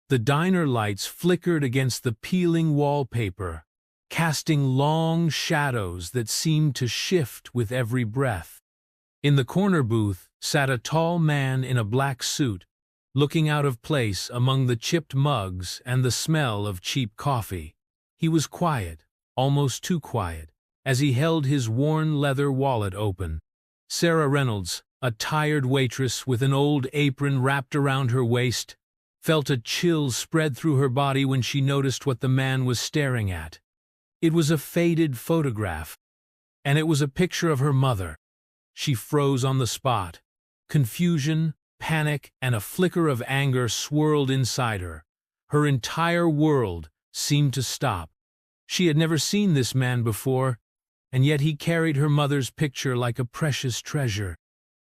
The diner lights flickered against the peeling wallpaper, casting long shadows that seemed to shift with every breath. In the corner booth sat a tall man in a black suit, looking out of place among the chipped mugs and the smell of cheap coffee. He was quiet, almost too quiet, as he held his worn leather wallet open. Sarah Reynolds, a tired waitress with an old apron wrapped around her waist, felt a chill spread through her body when she noticed what the man was staring at. It was a faded photograph, and it was a picture of her mother. She froze on the spot. Confusion, panic, and a flicker of anger swirled inside her. Her entire world seemed to stop. She had never seen this man before, and yet he carried her mother's picture like a precious treasure.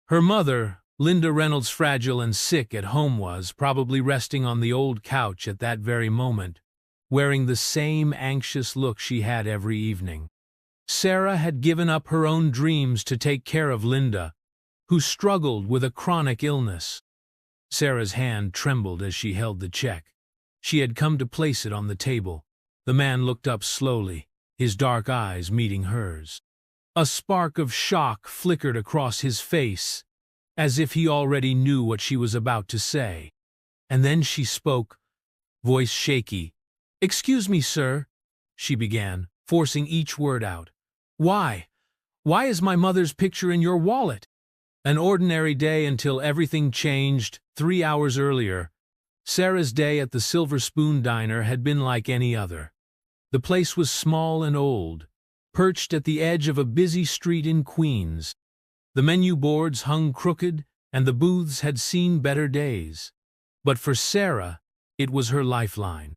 Her mother, Linda Reynolds, fragile and sick at home, was probably resting on the old couch at that very moment, wearing the same anxious look she had every evening. Sarah had given up her own dreams to take care of Linda, who struggled with a chronic illness. Sarah's hand trembled as she held the check. She had come to place it on the table. The man looked up slowly, his dark eyes meeting hers. A spark of shock flickered across his face, as if he already knew what she was about to say. And then she spoke, voice shaky. "Excuse me, sir," she began, forcing each word out. "Why? Why is my mother's picture in your wallet?" An ordinary day until everything changed 3 hours earlier. Sarah's day at the Silver Spoon Diner had been like any other. The place was small and old, perched at the edge of a busy street in Queens. The menu boards hung crooked, and the booths had seen better days. But for Sarah, it was her lifeline.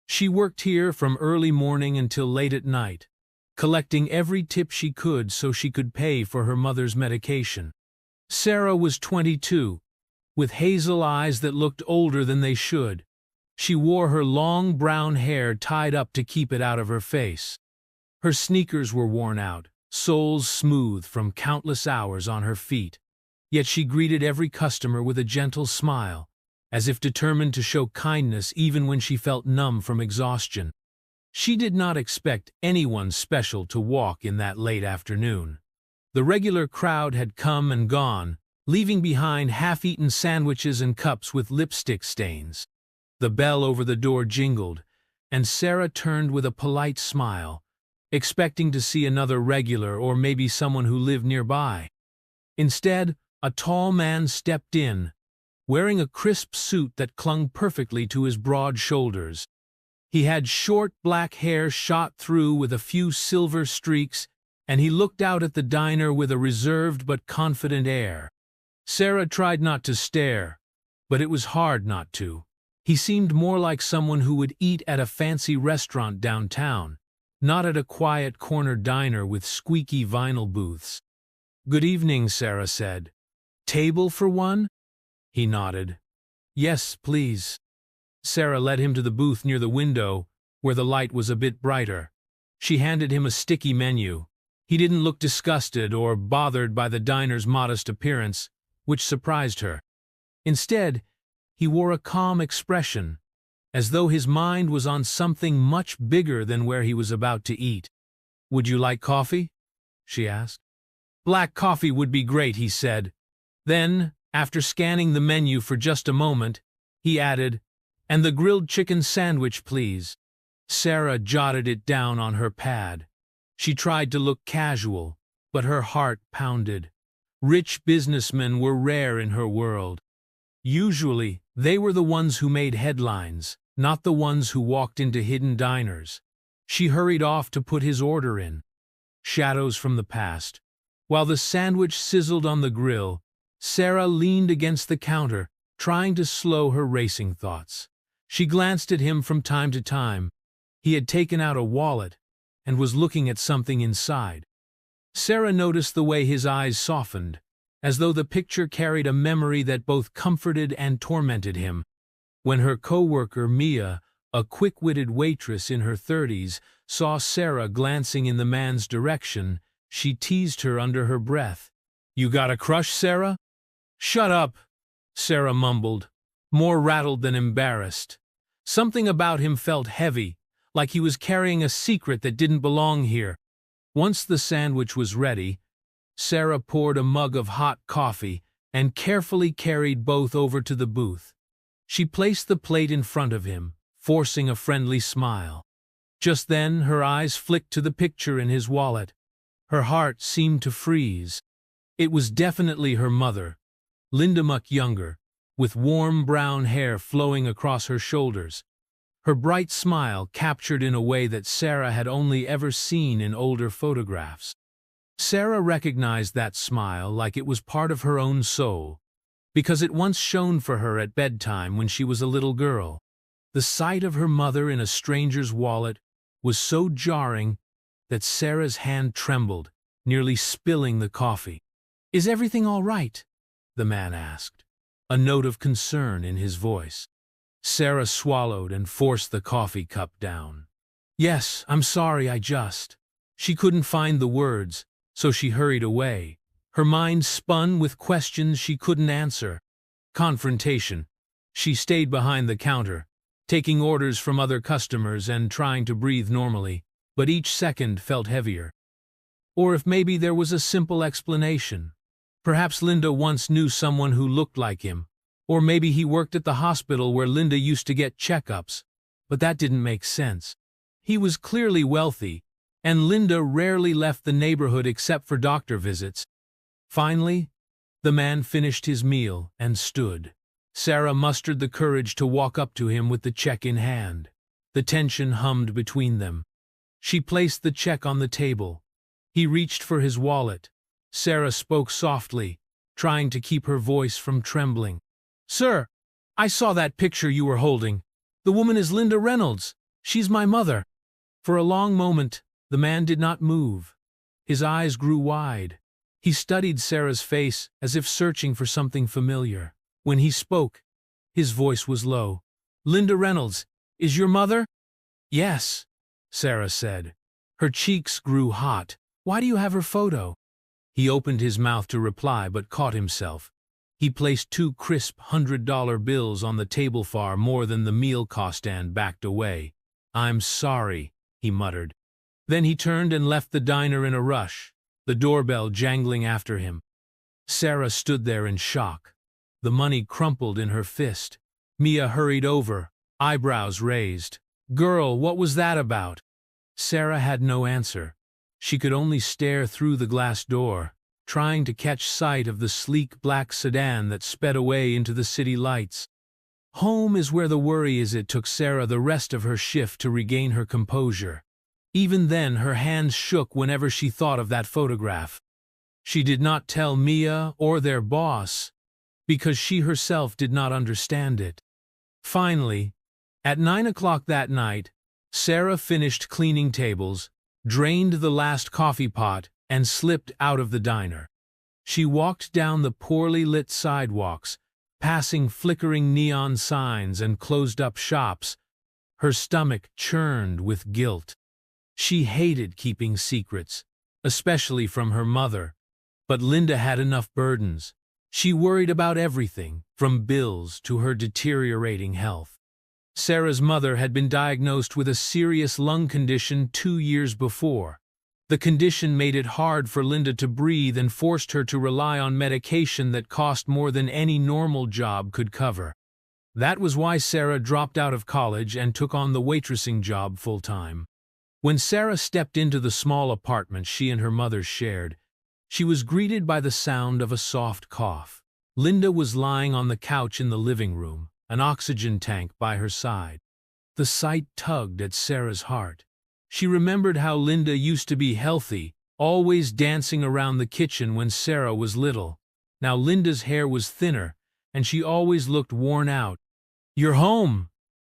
She worked here from early morning until late at night, collecting every tip she could so she could pay for her mother's medication. Sarah was 22, with hazel eyes that looked older than they should. She wore her long brown hair tied up to keep it out of her face. Her sneakers were worn out, soles smooth from countless hours on her feet. Yet she greeted every customer with a gentle smile, as if determined to show kindness even when she felt numb from exhaustion. She did not expect anyone special to walk in that late afternoon. The regular crowd had come and gone, leaving behind half-eaten sandwiches and cups with lipstick stains. The bell over the door jingled, and Sarah turned with a polite smile, expecting to see another regular or maybe someone who lived nearby. Instead, a tall man stepped in, wearing a crisp suit that clung perfectly to his broad shoulders. He had short black hair shot through with a few silver streaks, and he looked out at the diner with a reserved but confident air. Sarah tried not to stare, but it was hard not to. He seemed more like someone who would eat at a fancy restaurant downtown, not at a quiet corner diner with squeaky vinyl booths. "Good evening," Sarah said. "Table for one?" He nodded. "Yes, please." Sarah led him to the booth near the window, where the light was a bit brighter. She handed him a sticky menu. He didn't look disgusted or bothered by the diner's modest appearance, which surprised her. Instead, he wore a calm expression, as though his mind was on something much bigger than where he was about to eat. "Would you like coffee?" she asked. "Black coffee would be great," he said. Then, after scanning the menu for just a moment, he added, "And the grilled chicken sandwich, please." Sarah jotted it down on her pad. She tried to look casual, but her heart pounded. Rich businessmen were rare in her world. Usually, they were the ones who made headlines, not the ones who walked into hidden diners. She hurried off to put his order in. Shadows from the past. While the sandwich sizzled on the grill, Sarah leaned against the counter, trying to slow her racing thoughts. She glanced at him from time to time. He had taken out a wallet and was looking at something inside. Sarah noticed the way his eyes softened, as though the picture carried a memory that both comforted and tormented him. When her co-worker Mia, a quick-witted waitress in her 30s, saw Sarah glancing in the man's direction, she teased her under her breath. "You got a crush, Sarah?" "Shut up," Sarah mumbled, more rattled than embarrassed. Something about him felt heavy, like he was carrying a secret that didn't belong here. Once the sandwich was ready, Sarah poured a mug of hot coffee and carefully carried both over to the booth. She placed the plate in front of him, forcing a friendly smile. Just then, her eyes flicked to the picture in his wallet. Her heart seemed to freeze. It was definitely her mother, Linda much younger, with warm brown hair flowing across her shoulders. Her bright smile captured in a way that Sarah had only ever seen in older photographs. Sarah recognized that smile like it was part of her own soul, because it once shone for her at bedtime when she was a little girl. The sight of her mother in a stranger's wallet was so jarring that Sarah's hand trembled, nearly spilling the coffee. "Is everything all right?" the man asked, a note of concern in his voice. Sarah swallowed and forced the coffee cup down. "Yes, I'm sorry, I just—" She couldn't find the words, so she hurried away. Her mind spun with questions she couldn't answer. Confrontation. She stayed behind the counter, taking orders from other customers and trying to breathe normally, but each second felt heavier. Or if maybe there was a simple explanation. Perhaps Linda once knew someone who looked like him, or maybe he worked at the hospital where Linda used to get checkups, but that didn't make sense. He was clearly wealthy, and Linda rarely left the neighborhood except for doctor visits. Finally, the man finished his meal and stood. Sarah mustered the courage to walk up to him with the check in hand. The tension hummed between them. She placed the check on the table. He reached for his wallet. Sarah spoke softly, trying to keep her voice from trembling. "Sir, I saw that picture you were holding. The woman is Linda Reynolds. She's my mother." For a long moment, the man did not move. His eyes grew wide. He studied Sarah's face as if searching for something familiar. When he spoke, his voice was low. "Linda Reynolds, is your mother?" "Yes," Sarah said. Her cheeks grew hot. "Why do you have her photo?" He opened his mouth to reply but caught himself. He placed 2 crisp $100 bills on the table far more than the meal cost and backed away. "I'm sorry," he muttered. Then he turned and left the diner in a rush, the doorbell jangling after him. Sarah stood there in shock. The money crumpled in her fist. Mia hurried over, eyebrows raised. "Girl, what was that about?" Sarah had no answer. She could only stare through the glass door, trying to catch sight of the sleek black sedan that sped away into the city lights. Home is where the worry is. It took Sarah the rest of her shift to regain her composure. Even then, her hands shook whenever she thought of that photograph. She did not tell Mia or their boss, because she herself did not understand it. Finally, at 9 o'clock that night, Sarah finished cleaning tables, drained the last coffee pot, and slipped out of the diner. She walked down the poorly lit sidewalks, passing flickering neon signs and closed-up shops. Her stomach churned with guilt. She hated keeping secrets, especially from her mother. But Linda had enough burdens. She worried about everything, from bills to her deteriorating health. Sarah's mother had been diagnosed with a serious lung condition 2 years before. The condition made it hard for Linda to breathe and forced her to rely on medication that cost more than any normal job could cover. That was why Sarah dropped out of college and took on the waitressing job full-time. When Sarah stepped into the small apartment she and her mother shared, she was greeted by the sound of a soft cough. Linda was lying on the couch in the living room, an oxygen tank by her side. The sight tugged at Sarah's heart. She remembered how Linda used to be healthy, always dancing around the kitchen when Sarah was little. Now Linda's hair was thinner, and she always looked worn out. "You're home,"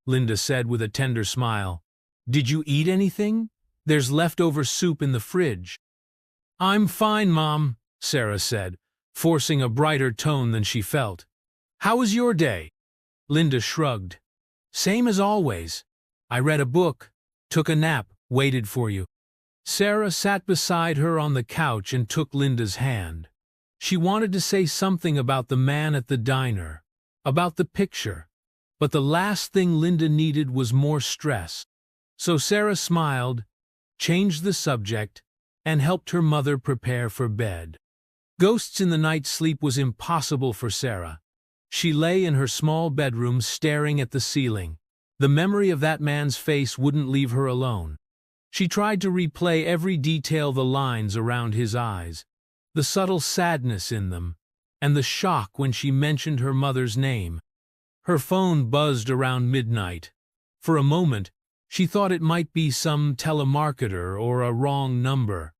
Linda said with a tender smile. "Did you eat anything? There's leftover soup in the fridge." "I'm fine, Mom," Sarah said, forcing a brighter tone than she felt. "How was your day?" Linda shrugged. "Same as always. I read a book, took a nap, waited for you." Sarah sat beside her on the couch and took Linda's hand. She wanted to say something about the man at the diner, about the picture, But the last thing Linda needed was more stress. So Sarah smiled, changed the subject, and helped her mother prepare for bed. Ghosts in the night sleep was impossible for Sarah. She lay in her small bedroom staring at the ceiling. The memory of that man's face wouldn't leave her alone. She tried to replay every detail, the lines around his eyes, the subtle sadness in them, and the shock when she mentioned her mother's name. Her phone buzzed around midnight. For a moment, she thought it might be some telemarketer or a wrong number.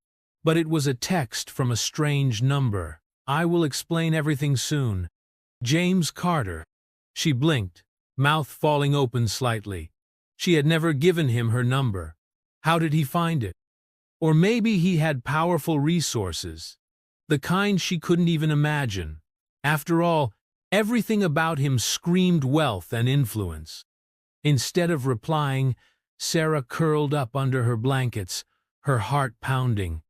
But it was a text from a strange number. "I will explain everything soon. James Carter." She blinked, mouth falling open slightly. She had never given him her number. How did he find it? Or maybe he had powerful resources, the kind she couldn't even imagine. After all, everything about him screamed wealth and influence. Instead of replying, Sarah curled up under her blankets, her heart pounding.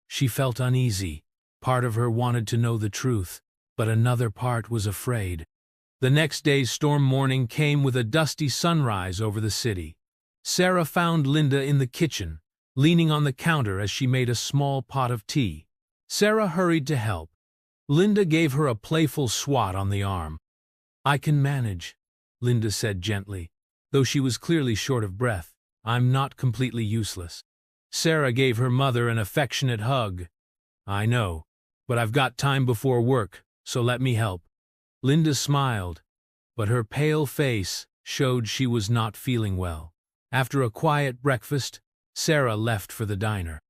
She felt uneasy. Part of her wanted to know the truth, but another part was afraid. The next day's storm morning came with a dusty sunrise over the city. Sarah found Linda in the kitchen, leaning on the counter as she made a small pot of tea. Sarah hurried to help. Linda gave her a playful swat on the arm. "I can manage," Linda said gently, though she was clearly short of breath. "I'm not completely useless." Sarah gave her mother an affectionate hug. "I know, but I've got time before work, so let me help." Linda smiled, but her pale face showed she was not feeling well. After a quiet breakfast, Sarah left for the diner.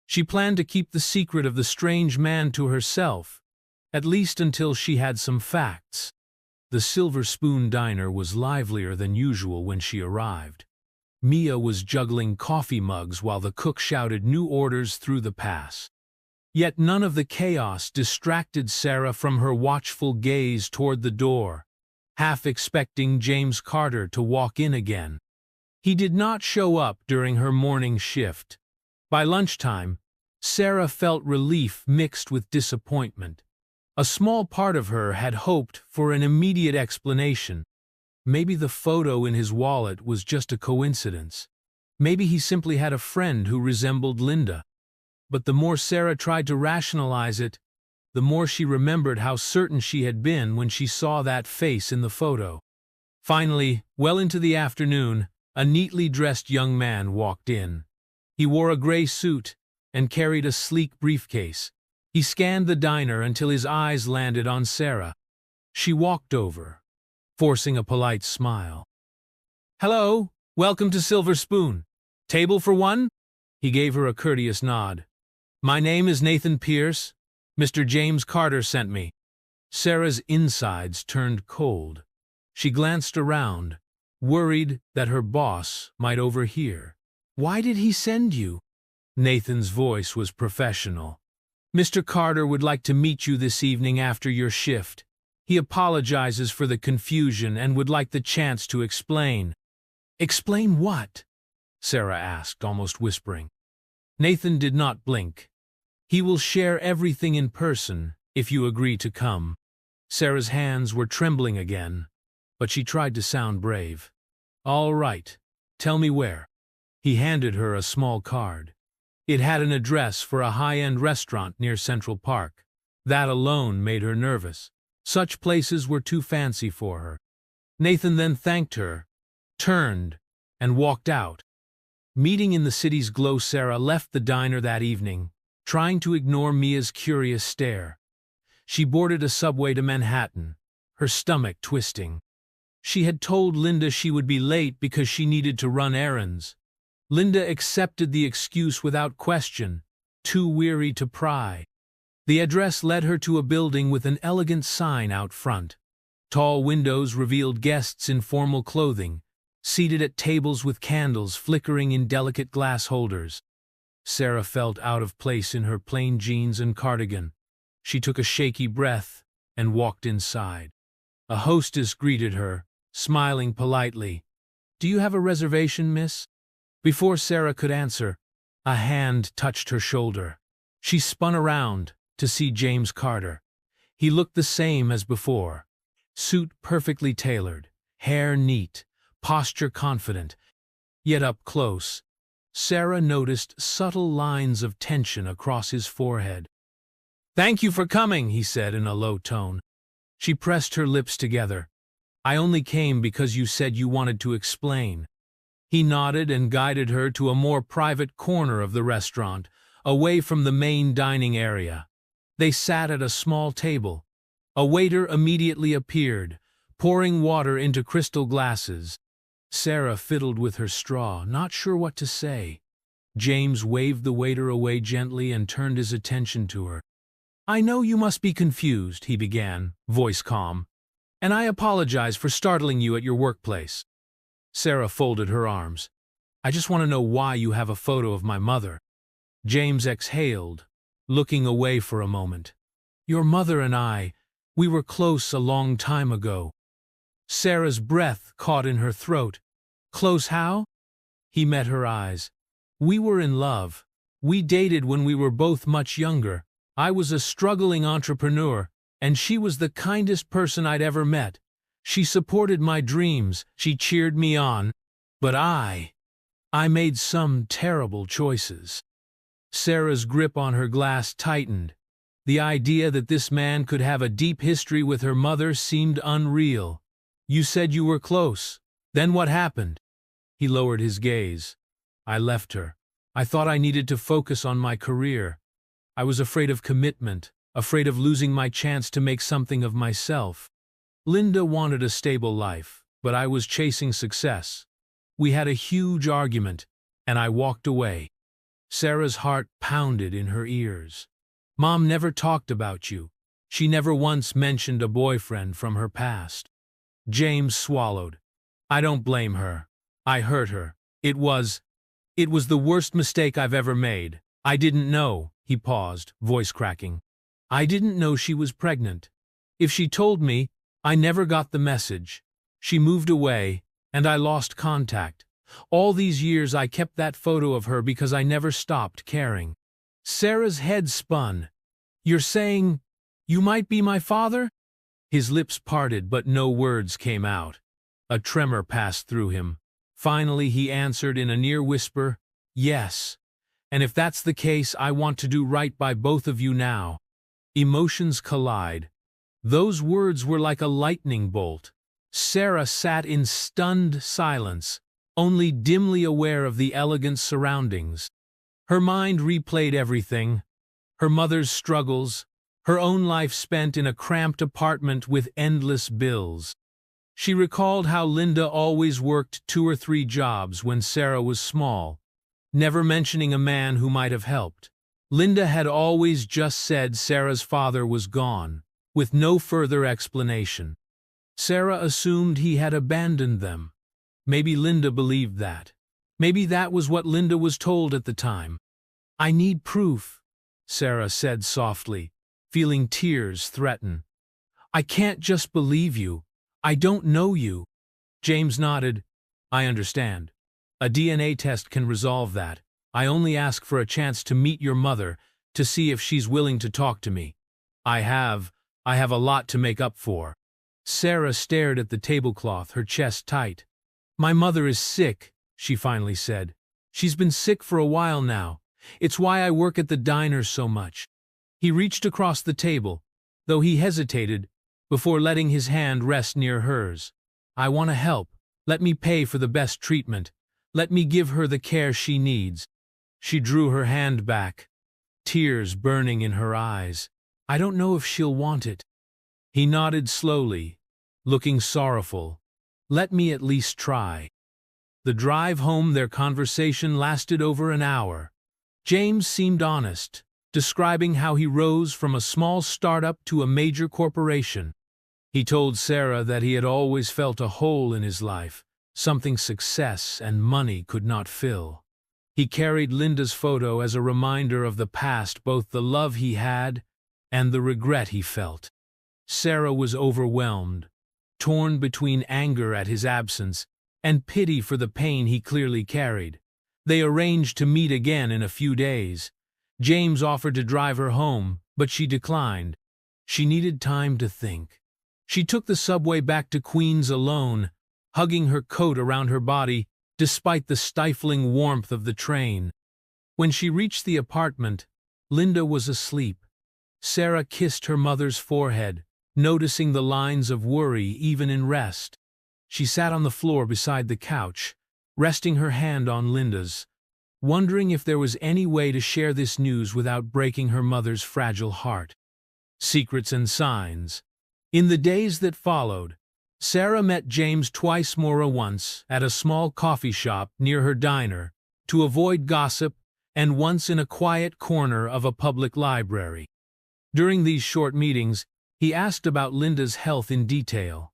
She planned to keep the secret of the strange man to herself, at least until she had some facts. The Silver Spoon Diner was livelier than usual when she arrived. Mia was juggling coffee mugs while the cook shouted new orders through the pass. Yet none of the chaos distracted Sarah from her watchful gaze toward the door, half expecting James Carter to walk in again. He did not show up during her morning shift. By lunchtime, Sarah felt relief mixed with disappointment. A small part of her had hoped for an immediate explanation. Maybe the photo in his wallet was just a coincidence. Maybe he simply had a friend who resembled Linda. But the more Sarah tried to rationalize it, the more she remembered how certain she had been when she saw that face in the photo. Finally, well into the afternoon, a neatly dressed young man walked in. He wore a gray suit and carried a sleek briefcase. He scanned the diner until his eyes landed on Sarah. She walked over, forcing a polite smile. "Hello, welcome to Silver Spoon. Table for one?" He gave her a courteous nod. "My name is Nathan Pierce. Mr. James Carter sent me." Sarah's insides turned cold. She glanced around, worried that her boss might overhear. "Why did he send you?" Nathan's voice was professional. "Mr. Carter would like to meet you this evening after your shift. He apologizes for the confusion and would like the chance to explain." "Explain what?" Sarah asked, almost whispering. Nathan did not blink. "He will share everything in person if you agree to come." Sarah's hands were trembling again, but she tried to sound brave. "All right, tell me where." He handed her a small card. It had an address for a high-end restaurant near Central Park. That alone made her nervous. Such places were too fancy for her. Nathan then thanked her, turned, and walked out. Meeting in the city's glow, Sarah left the diner that evening, trying to ignore Mia's curious stare. She boarded a subway to Manhattan, her stomach twisting. She had told Linda she would be late because she needed to run errands. Linda accepted the excuse without question, too weary to pry. The address led her to a building with an elegant sign out front. Tall windows revealed guests in formal clothing, seated at tables with candles flickering in delicate glass holders. Sarah felt out of place in her plain jeans and cardigan. She took a shaky breath and walked inside. A hostess greeted her, smiling politely. "Do you have a reservation, miss?" Before Sarah could answer, a hand touched her shoulder. She spun around to see James Carter. He looked the same as before. Suit perfectly tailored, hair neat, posture confident. Yet up close, Sarah noticed subtle lines of tension across his forehead. "Thank you for coming," he said in a low tone. She pressed her lips together. "I only came because you said you wanted to explain." He nodded and guided her to a more private corner of the restaurant, away from the main dining area. They sat at a small table. A waiter immediately appeared, pouring water into crystal glasses. Sarah fiddled with her straw, not sure what to say. James waved the waiter away gently and turned his attention to her. "I know you must be confused," he began, voice calm, "and I apologize for startling you at your workplace." Sarah folded her arms. "I just want to know why you have a photo of my mother." James exhaled, looking away for a moment. "Your mother and we were close a long time ago." Sarah's breath caught in her throat. "Close how?" He met her eyes. "We were in love. We dated when we were both much younger. I was a struggling entrepreneur, and she was the kindest person I'd ever met. She supported my dreams, she cheered me on. But I made some terrible choices." Sarah's grip on her glass tightened. The idea that this man could have a deep history with her mother seemed unreal. "You said you were close. Then what happened?" He lowered his gaze. "I left her. I thought I needed to focus on my career. I was afraid of commitment, afraid of losing my chance to make something of myself. Linda wanted a stable life, but I was chasing success. We had a huge argument, and I walked away." Sarah's heart pounded in her ears. "Mom never talked about you. She never once mentioned a boyfriend from her past." James swallowed. "I don't blame her. I hurt her. It was the worst mistake I've ever made. I didn't know," he paused, voice cracking. "I didn't know she was pregnant. If she told me, I never got the message. She moved away, and I lost contact. All these years I kept that photo of her because I never stopped caring." Sarah's head spun. "You're saying you might be my father?" His lips parted, but no words came out. A tremor passed through him. Finally he answered in a near whisper, "Yes. And if that's the case, I want to do right by both of you now." Emotions collide. Those words were like a lightning bolt. Sarah sat in stunned silence, only dimly aware of the elegant surroundings. Her mind replayed everything: her mother's struggles, her own life spent in a cramped apartment with endless bills. She recalled how Linda always worked 2 or 3 jobs when Sarah was small, never mentioning a man who might have helped. Linda had always just said Sarah's father was gone, with no further explanation. Sarah assumed he had abandoned them. Maybe Linda believed that. Maybe that was what Linda was told at the time. "I need proof," Sarah said softly, feeling tears threaten. "I can't just believe you. I don't know you." James nodded. "I understand. A DNA test can resolve that. I only ask for a chance to meet your mother, to see if she's willing to talk to me. I have a lot to make up for." Sarah stared at the tablecloth, her chest tight. "My mother is sick," she finally said. "She's been sick for a while now. It's why I work at the diner so much." He reached across the table, though he hesitated, before letting his hand rest near hers. "I want to help. Let me pay for the best treatment. Let me give her the care she needs." She drew her hand back, tears burning in her eyes. "I don't know if she'll want it." He nodded slowly, looking sorrowful. "Let me at least try." The drive home, their conversation lasted over an hour. James seemed honest, describing how he rose from a small startup to a major corporation. He told Sarah that he had always felt a hole in his life, something success and money could not fill. He carried Linda's photo as a reminder of the past, both the love he had and the regret he felt. Sarah was overwhelmed, torn between anger at his absence and pity for the pain he clearly carried. They arranged to meet again in a few days. James offered to drive her home, but she declined. She needed time to think. She took the subway back to Queens alone, hugging her coat around her body despite the stifling warmth of the train. When she reached the apartment, Linda was asleep. Sarah kissed her mother's forehead, noticing the lines of worry even in rest. She sat on the floor beside the couch, resting her hand on Linda's, wondering if there was any way to share this news without breaking her mother's fragile heart. Secrets and signs. In the days that followed, Sarah met James twice more once at a small coffee shop near her diner to avoid gossip, and once in a quiet corner of a public library. During these short meetings, he asked about Linda's health in detail.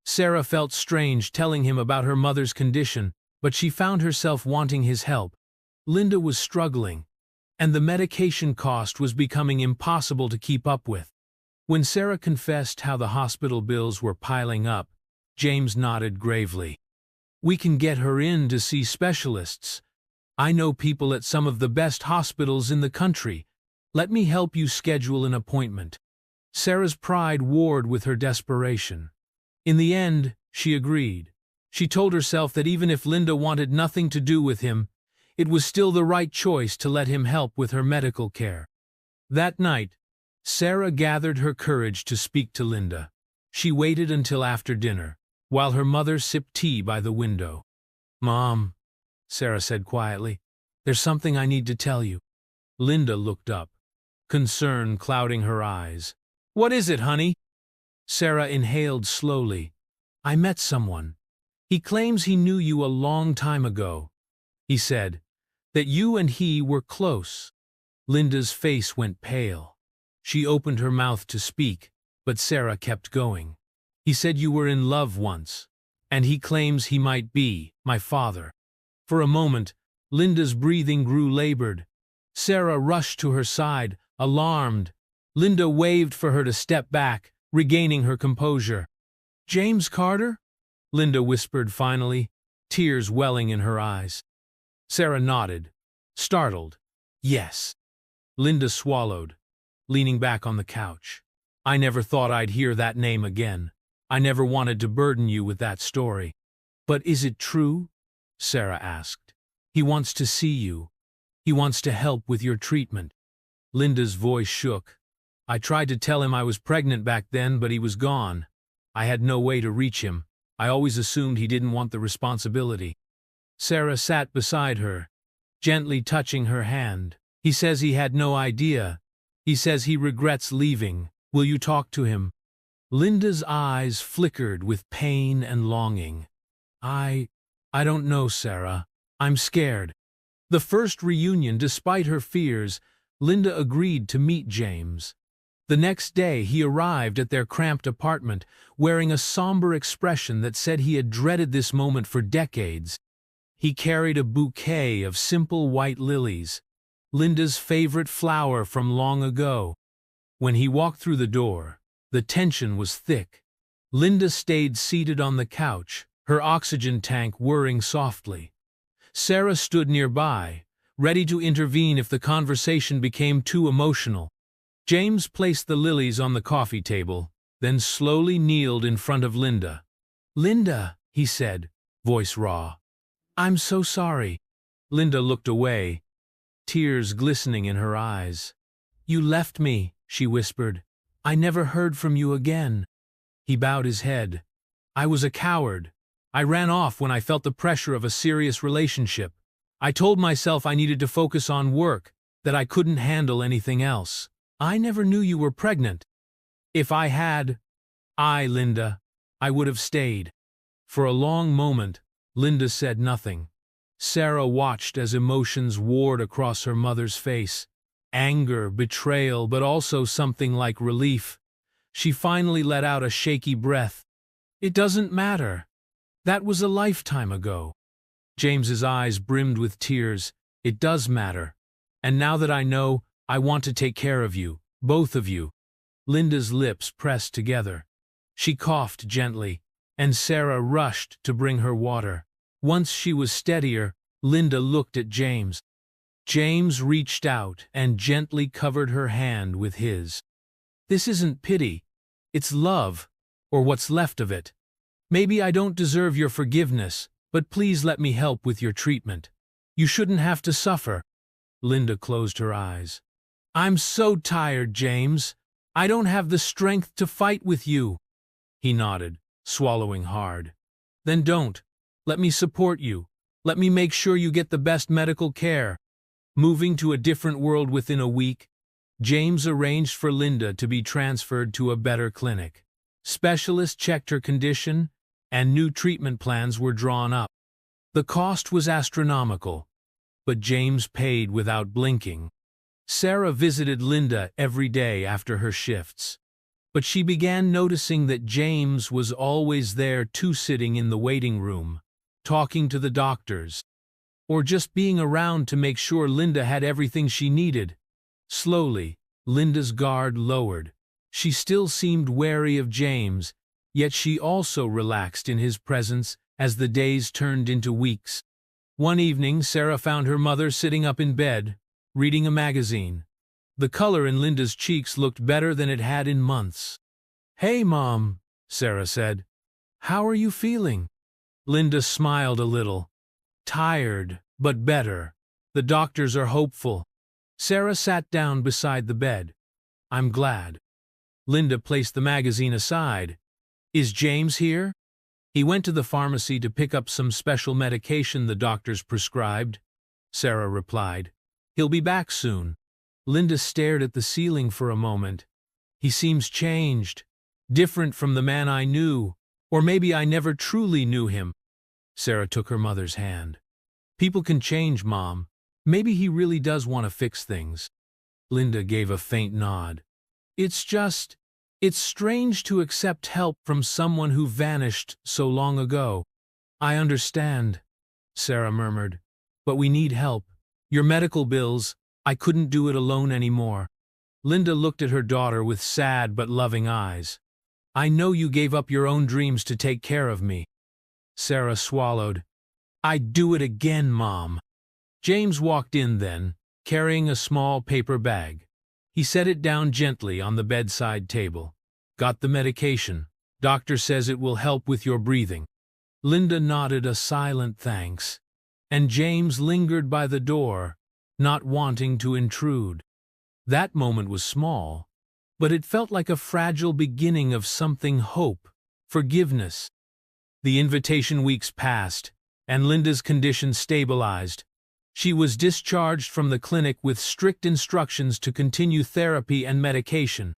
Sarah felt strange telling him about her mother's condition, but she found herself wanting his help. Linda was struggling, and the medication cost was becoming impossible to keep up with. When Sarah confessed how the hospital bills were piling up, James nodded gravely. "We can get her in to see specialists. I know people at some of the best hospitals in the country. Let me help you schedule an appointment." Sarah's pride warred with her desperation. In the end, she agreed. She told herself that even if Linda wanted nothing to do with him, it was still the right choice to let him help with her medical care. That night, Sarah gathered her courage to speak to Linda. She waited until after dinner, while her mother sipped tea by the window. "Mom," Sarah said quietly, "there's something I need to tell you." Linda looked up, concern clouding her eyes. "What is it, honey?" Sarah inhaled slowly. "I met someone. He claims he knew you a long time ago. He said that you and he were close." Linda's face went pale. She opened her mouth to speak, but Sarah kept going. "He said you were in love once, and he claims he might be my father." For a moment, Linda's breathing grew labored. Sarah rushed to her side, alarmed. Linda waved for her to step back, regaining her composure. "James Carter?" Linda whispered finally, tears welling in her eyes. Sarah nodded, startled. "Yes." Linda swallowed, leaning back on the couch. "I never thought I'd hear that name again. I never wanted to burden you with that story." "But is it true?" Sarah asked. "He wants to see you. He wants to help with your treatment." Linda's voice shook. "I tried to tell him I was pregnant back then, but he was gone. I had no way to reach him. I always assumed he didn't want the responsibility." Sarah sat beside her, gently touching her hand. "He says he had no idea. He says he regrets leaving. Will you talk to him?" Linda's eyes flickered with pain and longing. I don't know, Sarah. I'm scared." The first reunion, despite her fears, Linda agreed to meet James. The next day, he arrived at their cramped apartment, wearing a somber expression that said he had dreaded this moment for decades. He carried a bouquet of simple white lilies, Linda's favorite flower from long ago. When he walked through the door, the tension was thick. Linda stayed seated on the couch, her oxygen tank whirring softly. Sarah stood nearby, ready to intervene if the conversation became too emotional. James placed the lilies on the coffee table, then slowly kneeled in front of Linda. "Linda," he said, voice raw. "I'm so sorry." Linda looked away, tears glistening in her eyes. "You left me," she whispered. "I never heard from you again." He bowed his head. "I was a coward. I ran off when I felt the pressure of a serious relationship. I told myself I needed to focus on work, that I couldn't handle anything else. I never knew you were pregnant. If I had, Linda, I would have stayed." For a long moment, Linda said nothing. Sarah watched as emotions warred across her mother's face. Anger, betrayal, but also something like relief. She finally let out a shaky breath. "It doesn't matter. That was a lifetime ago." James's eyes brimmed with tears. "It does matter. And now that I know, I want to take care of you, both of you." Linda's lips pressed together. She coughed gently, and Sarah rushed to bring her water. Once she was steadier, Linda looked at James. James reached out and gently covered her hand with his. "This isn't pity. It's love, or what's left of it. Maybe I don't deserve your forgiveness, but please let me help with your treatment. You shouldn't have to suffer." Linda closed her eyes. "I'm so tired, James. I don't have the strength to fight with you." He nodded, swallowing hard. "Then don't. Let me support you. Let me make sure you get the best medical care." Moving to a different world within a week, James arranged for Linda to be transferred to a better clinic. Specialists checked her condition, and new treatment plans were drawn up. The cost was astronomical, but James paid without blinking. Sarah visited Linda every day after her shifts, but she began noticing that James was always there too, sitting in the waiting room, talking to the doctors, or just being around to make sure Linda had everything she needed. Slowly, Linda's guard lowered. She still seemed wary of James, yet she also relaxed in his presence as the days turned into weeks. One evening, Sarah found her mother sitting up in bed, reading a magazine. The color in Linda's cheeks looked better than it had in months. "Hey, Mom," Sarah said. "How are you feeling?" Linda smiled a little. "Tired, but better. The doctors are hopeful." Sarah sat down beside the bed. "I'm glad." Linda placed the magazine aside. "Is James here?" "He went to the pharmacy to pick up some special medication the doctors prescribed," Sarah replied. "He'll be back soon." Linda stared at the ceiling for a moment. "He seems changed, different from the man I knew, or maybe I never truly knew him." Sarah took her mother's hand. "People can change, Mom. Maybe he really does want to fix things." Linda gave a faint nod. It's strange to accept help from someone who vanished so long ago." "I understand," Sarah murmured, "but we need help. Your medical bills, I couldn't do it alone anymore." Linda looked at her daughter with sad but loving eyes. "I know you gave up your own dreams to take care of me." Sarah swallowed. "I'd do it again, Mom." James walked in then, carrying a small paper bag. He set it down gently on the bedside table. "Got the medication. Doctor says it will help with your breathing." Linda nodded a silent thanks, and James lingered by the door, not wanting to intrude. That moment was small, but it felt like a fragile beginning of something: hope, forgiveness. The invitation weeks passed, and Linda's condition stabilized. She was discharged from the clinic with strict instructions to continue therapy and medication.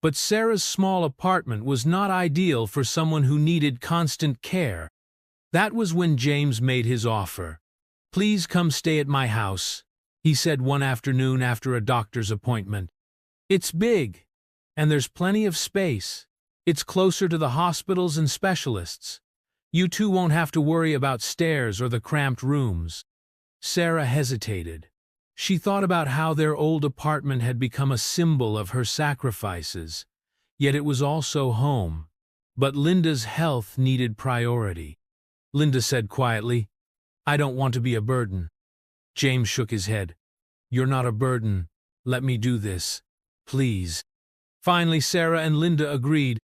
But Sarah's small apartment was not ideal for someone who needed constant care. That was when James made his offer. "Please come stay at my house," he said one afternoon after a doctor's appointment. "It's big, and there's plenty of space. It's closer to the hospitals and specialists. You two won't have to worry about stairs or the cramped rooms." Sarah hesitated. She thought about how their old apartment had become a symbol of her sacrifices, yet it was also home. But Linda's health needed priority. Linda said quietly, "I don't want to be a burden." James shook his head. "You're not a burden. Let me do this. Please." Finally, Sarah and Linda agreed.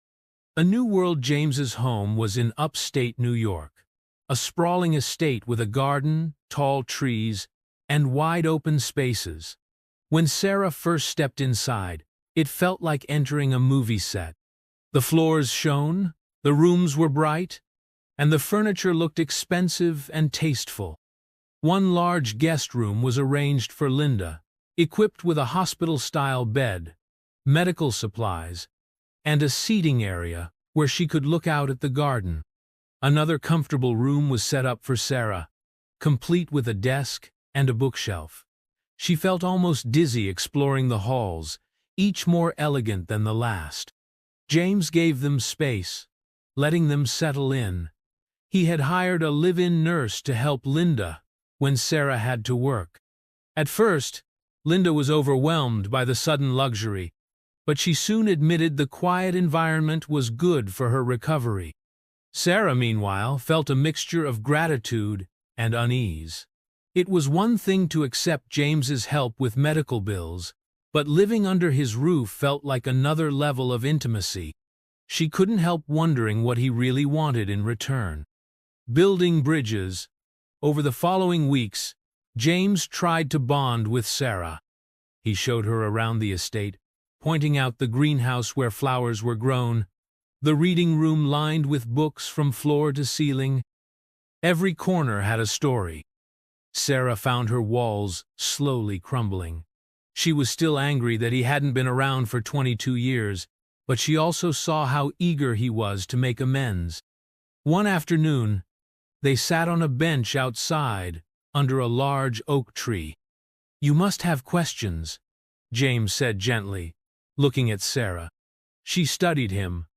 A New World James's home was in upstate New York, a sprawling estate with a garden, tall trees, and wide-open spaces. When Sarah first stepped inside, it felt like entering a movie set. The floors shone, the rooms were bright, and the furniture looked expensive and tasteful. One large guest room was arranged for Linda, equipped with a hospital-style bed, medical supplies, and a seating area where she could look out at the garden. Another comfortable room was set up for Sarah, complete with a desk and a bookshelf. She felt almost dizzy exploring the halls, each more elegant than the last. James gave them space, letting them settle in. He had hired a live-in nurse to help Linda when Sarah had to work. At first, Linda was overwhelmed by the sudden luxury, but she soon admitted the quiet environment was good for her recovery. Sarah, meanwhile, felt a mixture of gratitude and unease. It was one thing to accept James's help with medical bills, but living under his roof felt like another level of intimacy. She couldn't help wondering what he really wanted in return. Building bridges. Over the following weeks, James tried to bond with Sarah. He showed her around the estate, pointing out the greenhouse where flowers were grown, the reading room lined with books from floor to ceiling. Every corner had a story. Sarah found her walls slowly crumbling. She was still angry that he hadn't been around for 22 years, but she also saw how eager he was to make amends. One afternoon, they sat on a bench outside, under a large oak tree. "You must have questions," James said gently, looking at Sarah. She studied him.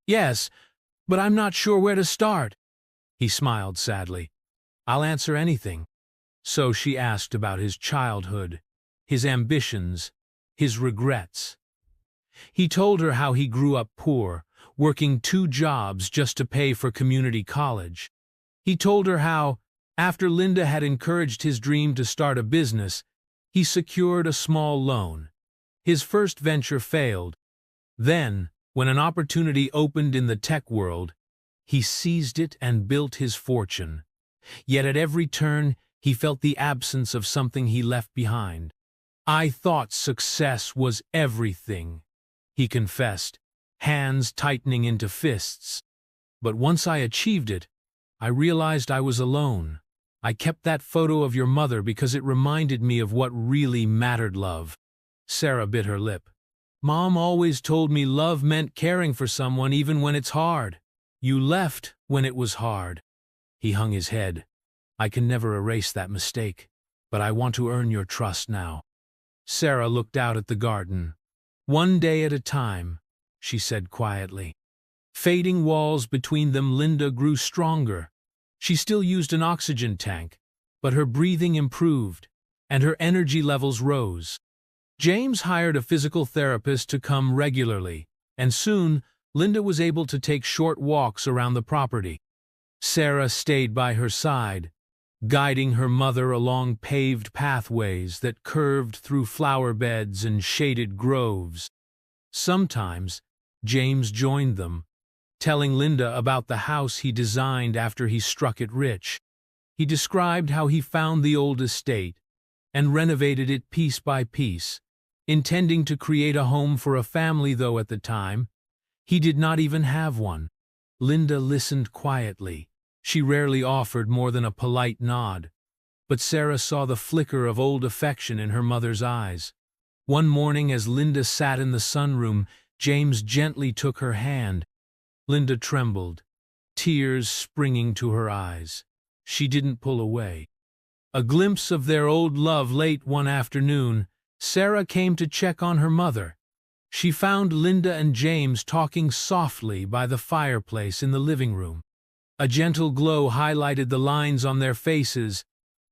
"Yes, but I'm not sure where to start." He smiled sadly. "I'll answer anything." So she asked about his childhood, his ambitions, his regrets. He told her how he grew up poor, working 2 jobs just to pay for community college. He told her how, after Linda had encouraged his dream to start a business, he secured a small loan. His first venture failed. Then, when an opportunity opened in the tech world, he seized it and built his fortune. Yet at every turn, he felt the absence of something he left behind. "I thought success was everything," he confessed, hands tightening into fists. "But once I achieved it, I realized I was alone. I kept that photo of your mother because it reminded me of what really mattered." Love. Sarah bit her lip. "Mom always told me love meant caring for someone even when it's hard. You left when it was hard." He hung his head. "I can never erase that mistake, but I want to earn your trust now." Sarah looked out at the garden. "One day at a time," she said quietly. Fading walls between them, Linda grew stronger. She still used an oxygen tank, but her breathing improved, and her energy levels rose. James hired a physical therapist to come regularly, and soon Linda was able to take short walks around the property. Sarah stayed by her side, guiding her mother along paved pathways that curved through flower beds and shaded groves. Sometimes, James joined them, telling Linda about the house he designed after he struck it rich. He described how he found the old estate and renovated it piece by piece, intending to create a home for a family, though at the time, he did not even have one. Linda listened quietly. She rarely offered more than a polite nod, but Sarah saw the flicker of old affection in her mother's eyes. One morning, as Linda sat in the sunroom, James gently took her hand. Linda trembled, tears springing to her eyes. She didn't pull away. A glimpse of their old love. Late one afternoon, Sarah came to check on her mother. She found Linda and James talking softly by the fireplace in the living room. A gentle glow highlighted the lines on their faces,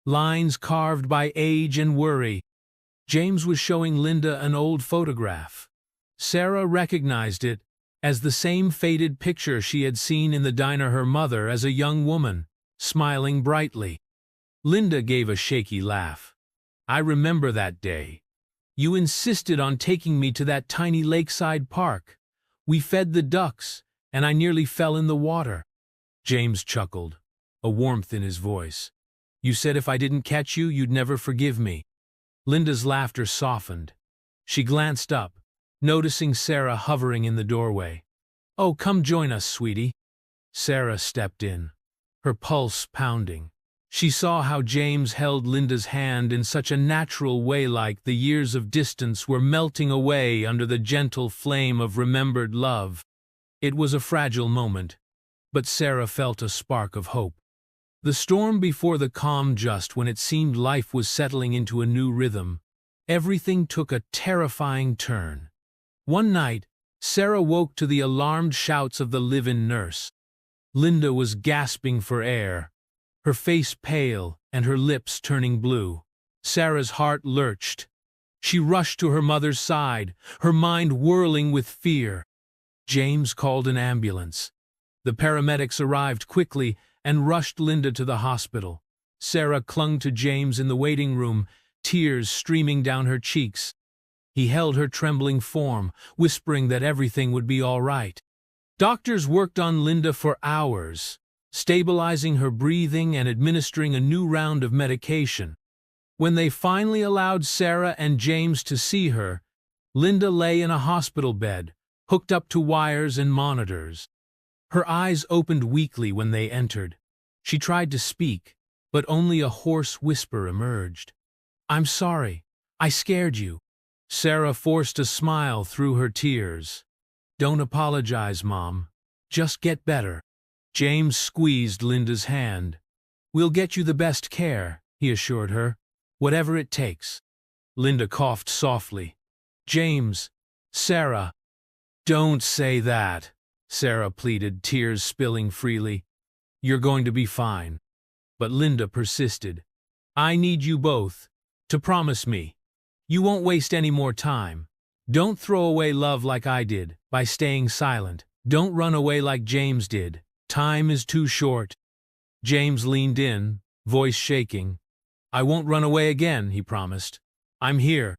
lines carved by age and worry. James was showing Linda an old photograph. Sarah recognized it as the same faded picture she had seen in the diner, her mother as a young woman, smiling brightly. Linda gave a shaky laugh. "I remember that day. You insisted on taking me to that tiny lakeside park. We fed the ducks, and I nearly fell in the water." James chuckled, a warmth in his voice. "You said if I didn't catch you, you'd never forgive me." Linda's laughter softened. She glanced up, noticing Sarah hovering in the doorway. "Oh, come join us, sweetie." Sarah stepped in, her pulse pounding. She saw how James held Linda's hand in such a natural way, like the years of distance were melting away under the gentle flame of remembered love. It was a fragile moment, but Sarah felt a spark of hope. The storm before the calm, just when it seemed life was settling into a new rhythm, everything took a terrifying turn. One night, Sarah woke to the alarmed shouts of the live-in nurse. Linda was gasping for air, her face pale and her lips turning blue. Sarah's heart lurched. She rushed to her mother's side, her mind whirling with fear. James called an ambulance. The paramedics arrived quickly and rushed Linda to the hospital. Sarah clung to James in the waiting room, tears streaming down her cheeks. He held her trembling form, whispering that everything would be all right. Doctors worked on Linda for hours, stabilizing her breathing and administering a new round of medication. When they finally allowed Sarah and James to see her, Linda lay in a hospital bed, hooked up to wires and monitors. Her eyes opened weakly when they entered. She tried to speak, but only a hoarse whisper emerged. "I'm sorry. I scared you." Sarah forced a smile through her tears. "Don't apologize, Mom. Just get better." James squeezed Linda's hand. "We'll get you the best care," he assured her. "Whatever it takes." Linda coughed softly. "James, Sarah." "Don't say that," Sarah pleaded, tears spilling freely. "You're going to be fine." But Linda persisted. "I need you both to promise me. You won't waste any more time. Don't throw away love like I did, by staying silent. Don't run away like James did. Time is too short." James leaned in, voice shaking. "I won't run away again," he promised. "I'm here."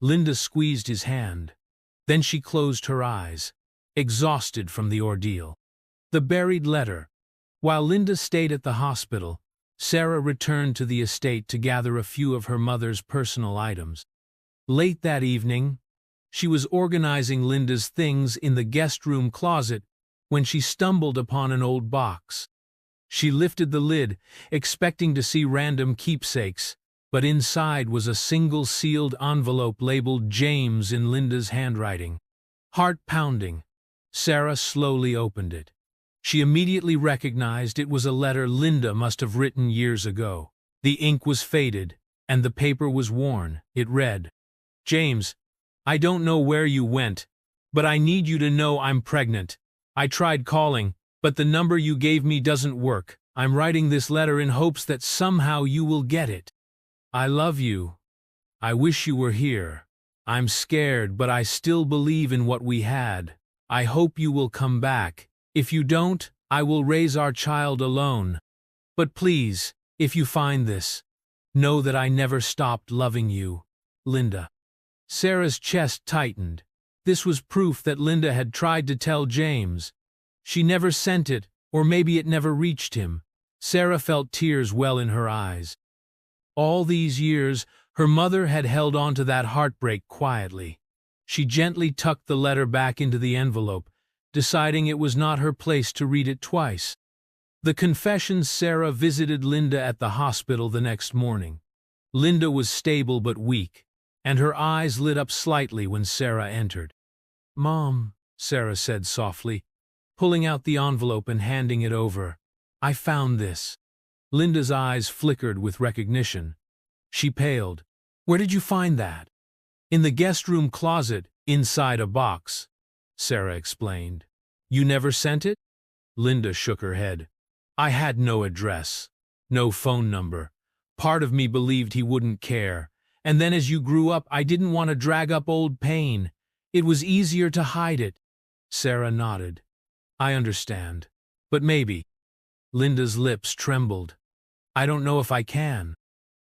Linda squeezed his hand. Then she closed her eyes, exhausted from the ordeal. The buried letter. While Linda stayed at the hospital, Sarah returned to the estate to gather a few of her mother's personal items. Late that evening, she was organizing Linda's things in the guest room closet when she stumbled upon an old box. She lifted the lid, expecting to see random keepsakes, but inside was a single sealed envelope labeled James in Linda's handwriting. Heart pounding, Sarah slowly opened it. She immediately recognized it was a letter Linda must have written years ago. The ink was faded, and the paper was worn. It read, "James, I don't know where you went, but I need you to know I'm pregnant. I tried calling, but the number you gave me doesn't work. I'm writing this letter in hopes that somehow you will get it. I love you. I wish you were here. I'm scared, but I still believe in what we had. I hope you will come back. If you don't, I will raise our child alone. But please, if you find this, know that I never stopped loving you. Linda." Sarah's chest tightened. This was proof that Linda had tried to tell James. She never sent it, or maybe it never reached him. Sarah felt tears well in her eyes. All these years, her mother had held on to that heartbreak quietly. She gently tucked the letter back into the envelope, deciding it was not her place to read it twice. The confession. Sarah visited Linda at the hospital the next morning. Linda was stable but weak, and her eyes lit up slightly when Sarah entered. "Mom," Sarah said softly, pulling out the envelope and handing it over. "I found this." Linda's eyes flickered with recognition. She paled. "Where did you find that?" "In the guest room closet, inside a box," Sarah explained. "You never sent it?" Linda shook her head. "I had no address, no phone number. Part of me believed he wouldn't care. And then as you grew up, I didn't want to drag up old pain. It was easier to hide it." Sarah nodded. "I understand. But maybe." Linda's lips trembled. "I don't know if I can."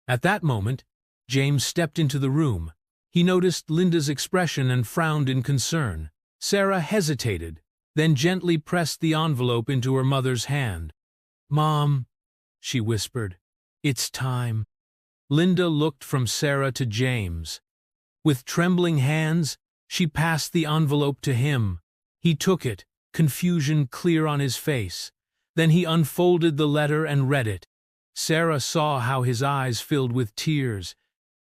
At that moment, James stepped into the room. He noticed Linda's expression and frowned in concern. Sarah hesitated, then gently pressed the envelope into her mother's hand. "Mom," she whispered, "it's time." Linda looked from Sarah to James. With trembling hands, she passed the envelope to him. He took it, confusion clear on his face. Then he unfolded the letter and read it. Sarah saw how his eyes filled with tears.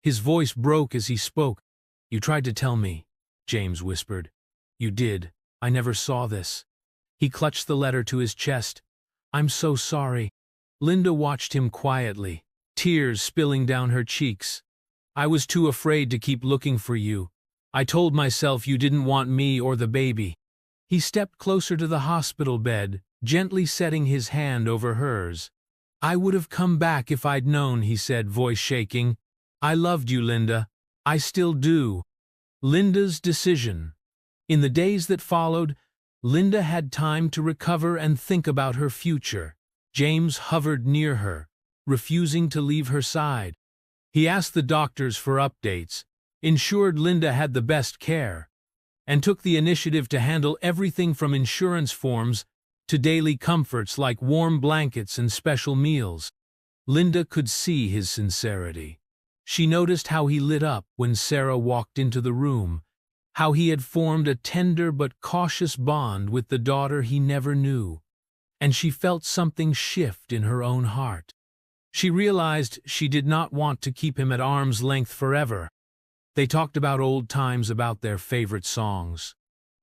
His voice broke as he spoke. "You tried to tell me," James whispered. "You did. I never saw this." He clutched the letter to his chest. "I'm so sorry." Linda watched him quietly, tears spilling down her cheeks. "I was too afraid to keep looking for you. I told myself you didn't want me or the baby." He stepped closer to the hospital bed, gently setting his hand over hers. "I would have come back if I'd known," he said, voice shaking. "I loved you, Linda. I still do." Linda's decision. In the days that followed, Linda had time to recover and think about her future. James hovered near her, refusing to leave her side. He asked the doctors for updates, ensured Linda had the best care. and took the initiative to handle everything from insurance forms to daily comforts like warm blankets and special meals. Linda could see his sincerity. She noticed how he lit up when Sarah walked into the room, how he had formed a tender but cautious bond with the daughter he never knew, and she felt something shift in her own heart. She realized she did not want to keep him at arm's length forever. They talked about old times, about their favorite songs,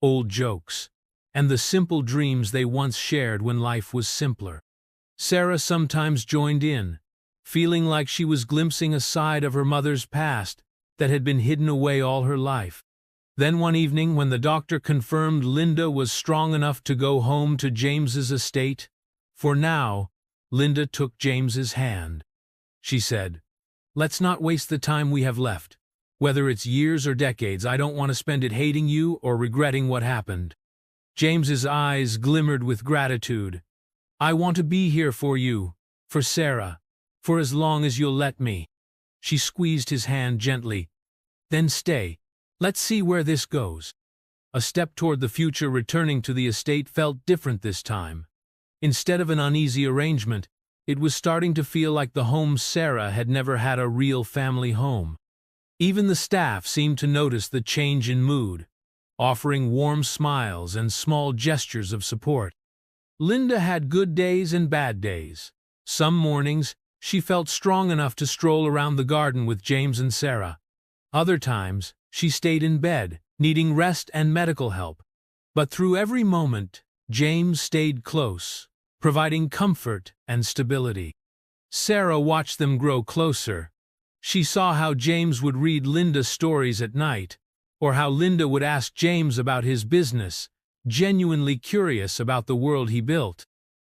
old jokes, and the simple dreams they once shared when life was simpler. Sarah sometimes joined in, feeling like she was glimpsing a side of her mother's past that had been hidden away all her life. Then one evening, when the doctor confirmed Linda was strong enough to go home to James's estate, for now, Linda took James's hand. She said, "Let's not waste the time we have left. Whether it's years or decades, I don't want to spend it hating you or regretting what happened." James's eyes glimmered with gratitude. "I want to be here for you, for Sarah, for as long as you'll let me." She squeezed his hand gently. "Then stay. Let's see where this goes." A step toward the future returning to the estate felt different this time. Instead of an uneasy arrangement, it was starting to feel like the home Sarah had never had, a real family home. Even the staff seemed to notice the change in mood, offering warm smiles and small gestures of support. Linda had good days and bad days. Some mornings, she felt strong enough to stroll around the garden with James and Sarah. Other times, she stayed in bed, needing rest and medical help. But through every moment, James stayed close, providing comfort and stability. Sarah watched them grow closer. She saw how James would read Linda stories at night, or how Linda would ask James about his business, genuinely curious about the world he built.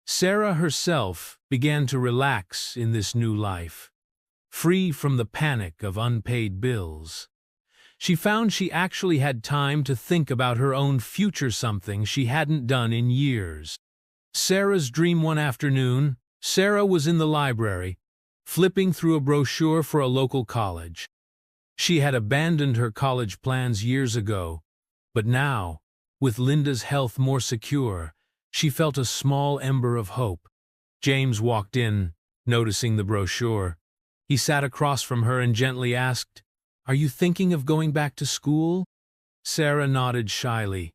Sarah herself began to relax in this new life, free from the panic of unpaid bills. She found she actually had time to think about her own future, something she hadn't done in years. Sarah's dream. One afternoon, Sarah was in the library, flipping through a brochure for a local college. She had abandoned her college plans years ago, but now, with Linda's health more secure, she felt a small ember of hope. James walked in, noticing the brochure. He sat across from her and gently asked, "Are you thinking of going back to school?" Sarah nodded shyly.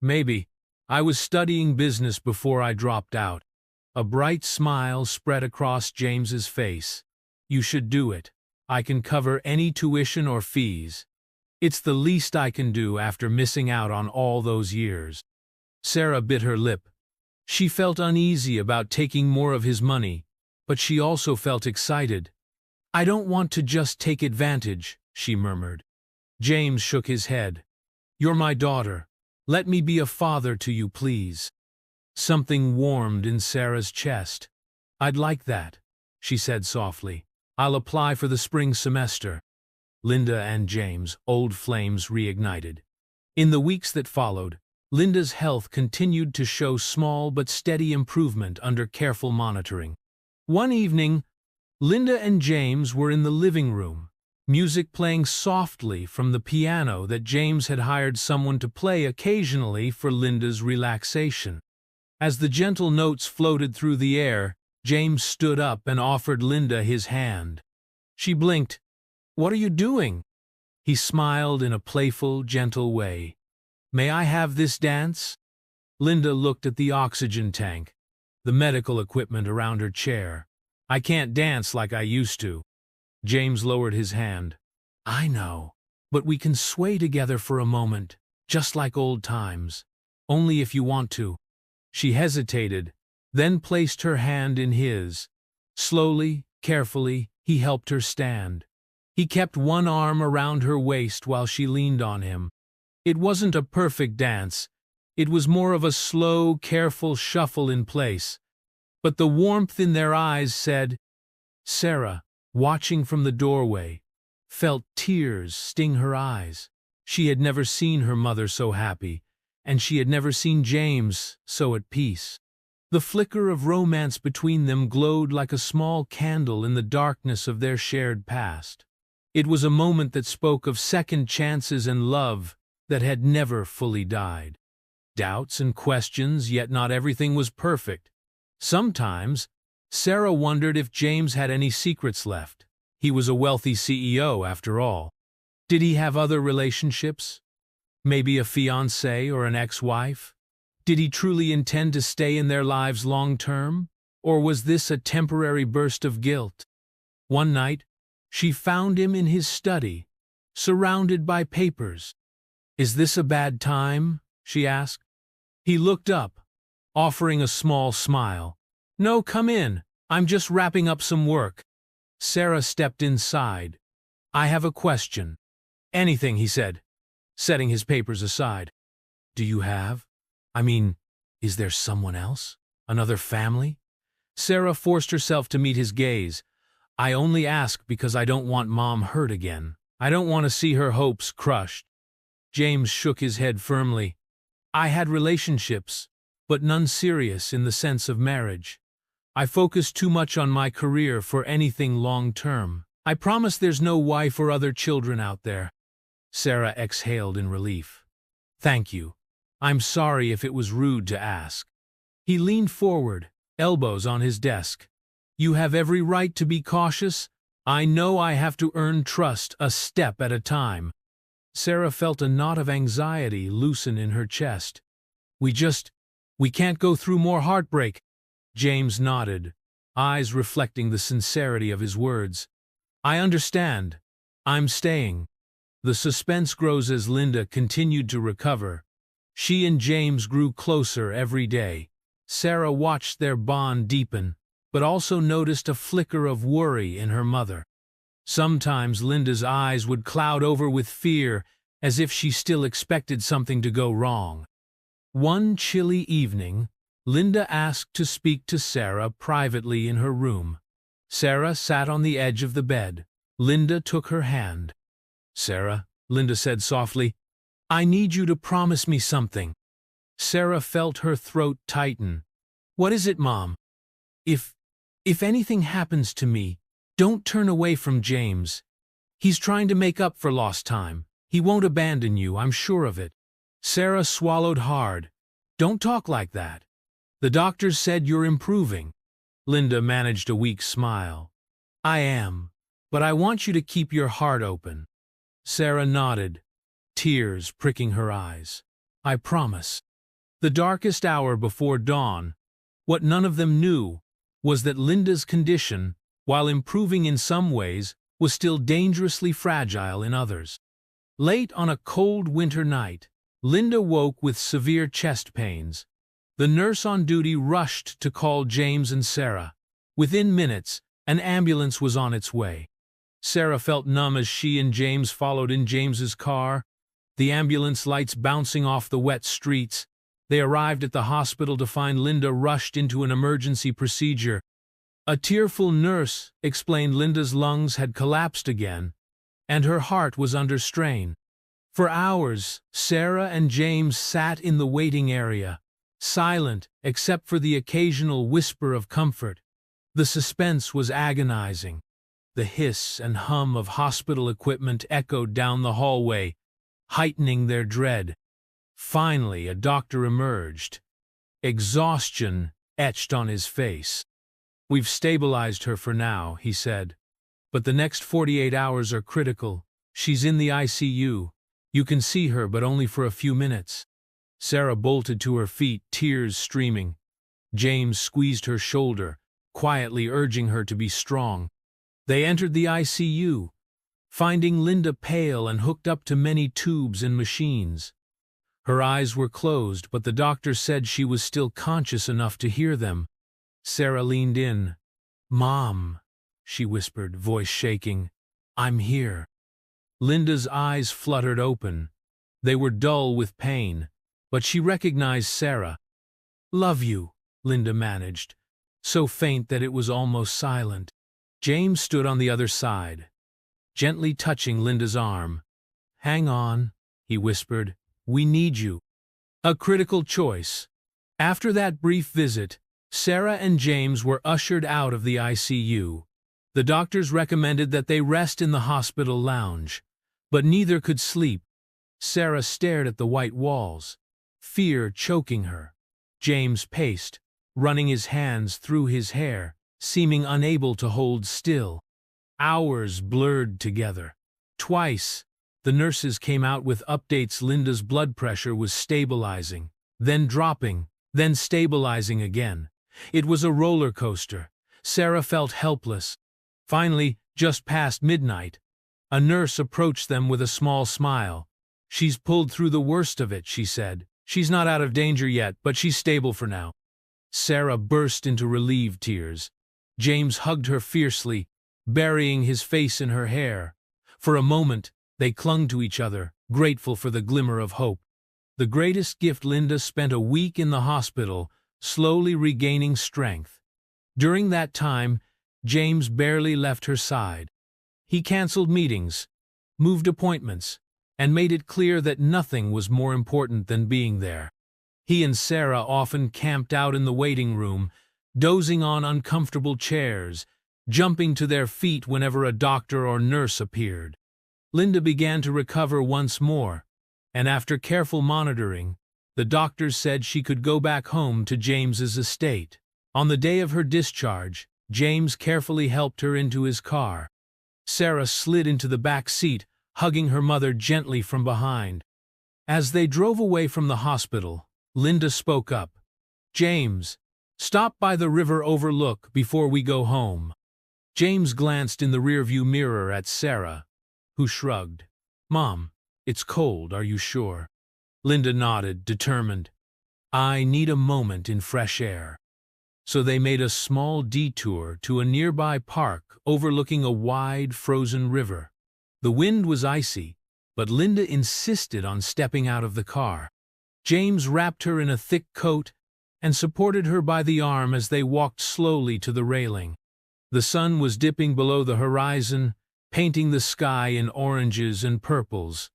"Maybe. I was studying business before I dropped out." A bright smile spread across James's face. "You should do it. I can cover any tuition or fees. It's the least I can do after missing out on all those years." Sarah bit her lip. She felt uneasy about taking more of his money, but she also felt excited. "I don't want to just take advantage," she murmured. James shook his head. "You're my daughter. Let me be a father to you, please." Something warmed in Sarah's chest. "I'd like that," she said softly. "I'll apply for the spring semester." Linda and James, old flames, reignited. In the weeks that followed, Linda's health continued to show small but steady improvement under careful monitoring. One evening, Linda and James were in the living room, music playing softly from the piano that James had hired someone to play occasionally for Linda's relaxation. As the gentle notes floated through the air, James stood up and offered Linda his hand. She blinked. "What are you doing?" He smiled in a playful, gentle way. "May I have this dance?" Linda looked at the oxygen tank, the medical equipment around her chair. "I can't dance like I used to." James lowered his hand. "I know, but we can sway together for a moment, just like old times. Only if you want to." She hesitated, then placed her hand in his. Slowly, carefully, he helped her stand. He kept one arm around her waist while she leaned on him. It wasn't a perfect dance. It was more of a slow, careful shuffle in place. But the warmth in their eyes said, Sarah, watching from the doorway, felt tears sting her eyes. She had never seen her mother so happy, and she had never seen James so at peace. The flicker of romance between them glowed like a small candle in the darkness of their shared past. It was a moment that spoke of second chances and love, that had never fully died. Doubts and questions, yet not everything was perfect. Sometimes, Sarah wondered if James had any secrets left. He was a wealthy CEO, after all. Did he have other relationships? Maybe a fiancée or an ex-wife? Did he truly intend to stay in their lives long-term? Or was this a temporary burst of guilt? One night, she found him in his study, surrounded by papers. "Is this a bad time?" she asked. He looked up, offering a small smile. "No, come in. I'm just wrapping up some work." Sarah stepped inside. "I have a question." "Anything," he said, setting his papers aside. "Do you have? Is there someone else? Another family?" Sarah forced herself to meet his gaze. "I only ask because I don't want Mom hurt again. I don't want to see her hopes crushed." James shook his head firmly. "I had relationships, but none serious in the sense of marriage. I focused too much on my career for anything long-term. I promise there's no wife or other children out there." Sarah exhaled in relief. "Thank you. I'm sorry if it was rude to ask." He leaned forward, elbows on his desk. "You have every right to be cautious. I know I have to earn trust a step at a time." Sarah felt a knot of anxiety loosen in her chest. We can't go through more heartbreak." James nodded, eyes reflecting the sincerity of his words. "I understand. I'm staying." The suspense grows as Linda continued to recover. She and James grew closer every day. Sarah watched their bond deepen, but also noticed a flicker of worry in her mother. Sometimes Linda's eyes would cloud over with fear, as if she still expected something to go wrong. One chilly evening, Linda asked to speak to Sarah privately in her room. Sarah sat on the edge of the bed. Linda took her hand. "Sarah," Linda said softly, "I need you to promise me something." Sarah felt her throat tighten. "What is it, Mom?" If anything happens to me, don't turn away from James. He's trying to make up for lost time. He won't abandon you, I'm sure of it." Sarah swallowed hard. "Don't talk like that. The doctors said you're improving." Linda managed a weak smile. "I am, but I want you to keep your heart open." Sarah nodded, tears pricking her eyes. "I promise." The darkest hour before dawn, what none of them knew was that Linda's condition, while improving in some ways, was still dangerously fragile in others. Late on a cold winter night, Linda woke with severe chest pains. The nurse on duty rushed to call James and Sarah. Within minutes, an ambulance was on its way. Sarah felt numb as she and James followed in James's car, the ambulance lights bouncing off the wet streets. They arrived at the hospital to find Linda rushed into an emergency procedure. A tearful nurse explained Linda's lungs had collapsed again, and her heart was under strain. For hours, Sarah and James sat in the waiting area, silent except for the occasional whisper of comfort. The suspense was agonizing. The hiss and hum of hospital equipment echoed down the hallway, heightening their dread. Finally, a doctor emerged, exhaustion etched on his face. "We've stabilized her for now," he said. "But the next 48 hours are critical. She's in the ICU. You can see her, but only for a few minutes." Sarah bolted to her feet, tears streaming. James squeezed her shoulder, quietly urging her to be strong. They entered the ICU, finding Linda pale and hooked up to many tubes and machines. Her eyes were closed, but the doctor said she was still conscious enough to hear them. Sarah leaned in. "Mom," she whispered, voice shaking, "I'm here." Linda's eyes fluttered open. They were dull with pain, but she recognized Sarah. "Love you," Linda managed, so faint that it was almost silent. James stood on the other side, gently touching Linda's arm. "Hang on," he whispered. "We need you." A critical choice. After that brief visit, Sarah and James were ushered out of the ICU. The doctors recommended that they rest in the hospital lounge, but neither could sleep. Sarah stared at the white walls, fear choking her. James paced, running his hands through his hair, seeming unable to hold still. Hours blurred together. Twice, the nurses came out with updates. Linda's blood pressure was stabilizing, then dropping, then stabilizing again. It was a roller coaster. Sarah felt helpless. Finally, just past midnight, a nurse approached them with a small smile. "She's pulled through the worst of it," she said. "She's not out of danger yet, but she's stable for now." Sarah burst into relieved tears. James hugged her fiercely, burying his face in her hair. For a moment, they clung to each other, grateful for the glimmer of hope. The greatest gift. Linda spent a week in the hospital, slowly regaining strength. During that time, James barely left her side. He canceled meetings, moved appointments, and made it clear that nothing was more important than being there. He and Sarah often camped out in the waiting room, dozing on uncomfortable chairs, jumping to their feet whenever a doctor or nurse appeared. Linda began to recover once more, and after careful monitoring, the doctors said she could go back home to James's estate. On the day of her discharge, James carefully helped her into his car. Sarah slid into the back seat, hugging her mother gently from behind. As they drove away from the hospital, Linda spoke up. "James, stop by the river overlook before we go home." James glanced in the rearview mirror at Sarah, who shrugged. "Mom, it's cold, are you sure?" Linda nodded, determined. "I need a moment in fresh air." So they made a small detour to a nearby park overlooking a wide, frozen river. The wind was icy, but Linda insisted on stepping out of the car. James wrapped her in a thick coat and supported her by the arm as they walked slowly to the railing. The sun was dipping below the horizon, painting the sky in oranges and purples.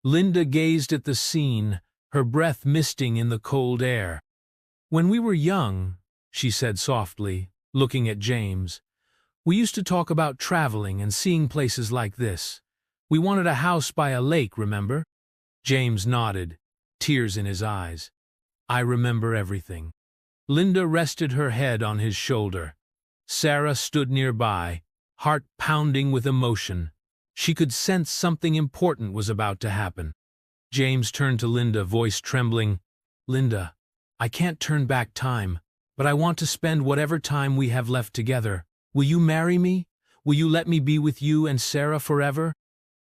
Linda gazed at the scene, her breath misting in the cold air. "When we were young," she said softly, looking at James, "we used to talk about traveling and seeing places like this. We wanted a house by a lake, remember?" James nodded, tears in his eyes. "I remember everything." Linda rested her head on his shoulder. Sarah stood nearby, heart pounding with emotion. She could sense something important was about to happen. James turned to Linda, voice trembling. "Linda, I can't turn back time, but I want to spend whatever time we have left together. Will you marry me? Will you let me be with you and Sarah forever?"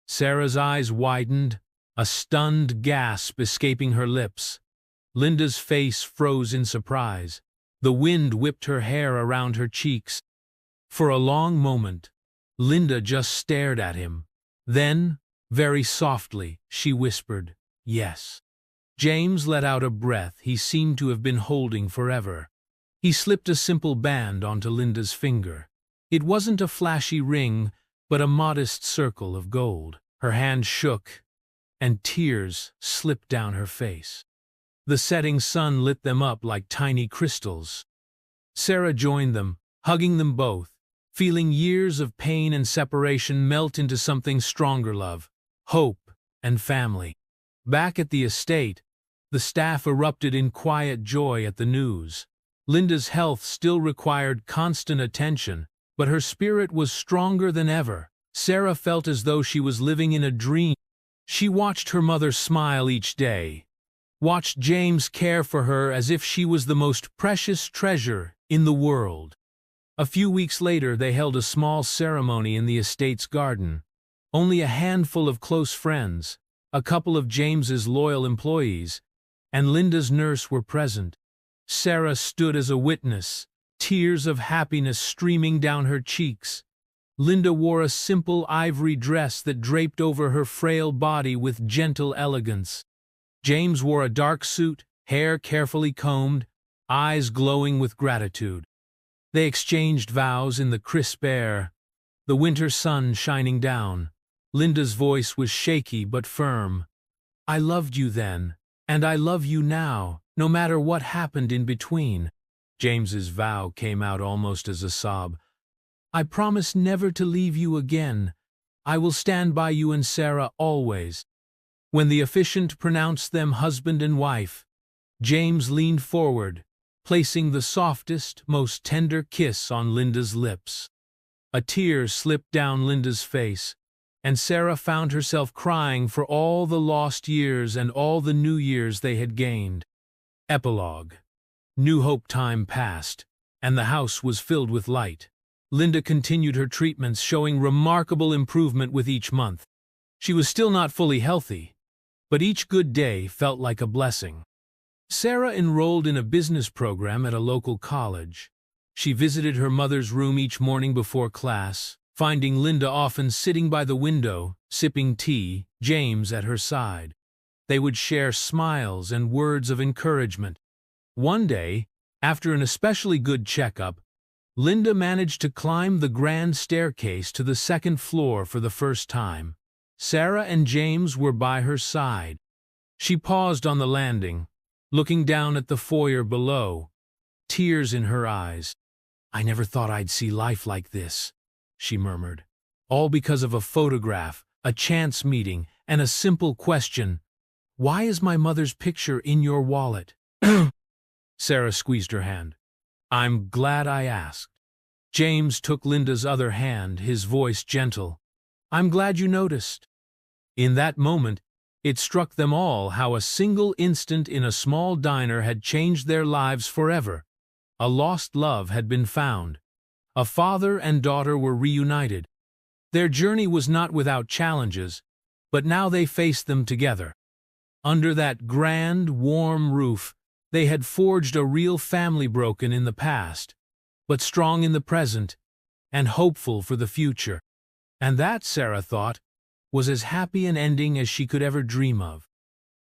Sarah's eyes widened, a stunned gasp escaping her lips. Linda's face froze in surprise. The wind whipped her hair around her cheeks. For a long moment, Linda just stared at him. Then, very softly, she whispered, "Yes." James let out a breath he seemed to have been holding forever. He slipped a simple band onto Linda's finger. It wasn't a flashy ring, but a modest circle of gold. Her hand shook, and tears slipped down her face. The setting sun lit them up like tiny crystals. Sarah joined them, hugging them both, feeling years of pain and separation melt into something stronger: love, hope, and family. Back at the estate, the staff erupted in quiet joy at the news. Linda's health still required constant attention, but her spirit was stronger than ever. Sarah felt as though she was living in a dream. She watched her mother smile each day, watched James care for her as if she was the most precious treasure in the world. A few weeks later, they held a small ceremony in the estate's garden. Only a handful of close friends, a couple of James's loyal employees, and Linda's nurse were present. Sarah stood as a witness, tears of happiness streaming down her cheeks. Linda wore a simple ivory dress that draped over her frail body with gentle elegance. James wore a dark suit, hair carefully combed, eyes glowing with gratitude. They exchanged vows in the crisp air, the winter sun shining down. Linda's voice was shaky but firm. "I loved you then, and I love you now, no matter what happened in between." James's vow came out almost as a sob. "I promise never to leave you again. I will stand by you and Sarah always." When the officiant pronounced them husband and wife, James leaned forward, placing the softest, most tender kiss on Linda's lips. A tear slipped down Linda's face, and Sarah found herself crying for all the lost years and all the new years they had gained. Epilogue. New Hope time passed, and the house was filled with light. Linda continued her treatments, showing remarkable improvement with each month. She was still not fully healthy, but each good day felt like a blessing. Sarah enrolled in a business program at a local college. She visited her mother's room each morning before class, finding Linda often sitting by the window, sipping tea, James at her side. They would share smiles and words of encouragement. One day, after an especially good checkup, Linda managed to climb the grand staircase to the second floor for the first time. Sarah and James were by her side. She paused on the landing, looking down at the foyer below, tears in her eyes. "I never thought I'd see life like this," she murmured. "All because of a photograph, a chance meeting, and a simple question. Why is my mother's picture in your wallet?" Sarah squeezed her hand. "I'm glad I asked." James took Linda's other hand, his voice gentle. "I'm glad you noticed." In that moment, it struck them all how a single instant in a small diner had changed their lives forever. A lost love had been found. A father and daughter were reunited. Their journey was not without challenges, but now they faced them together. Under that grand, warm roof, they had forged a real family, broken in the past, but strong in the present, and hopeful for the future. And that, Sarah thought, was as happy an ending as she could ever dream of.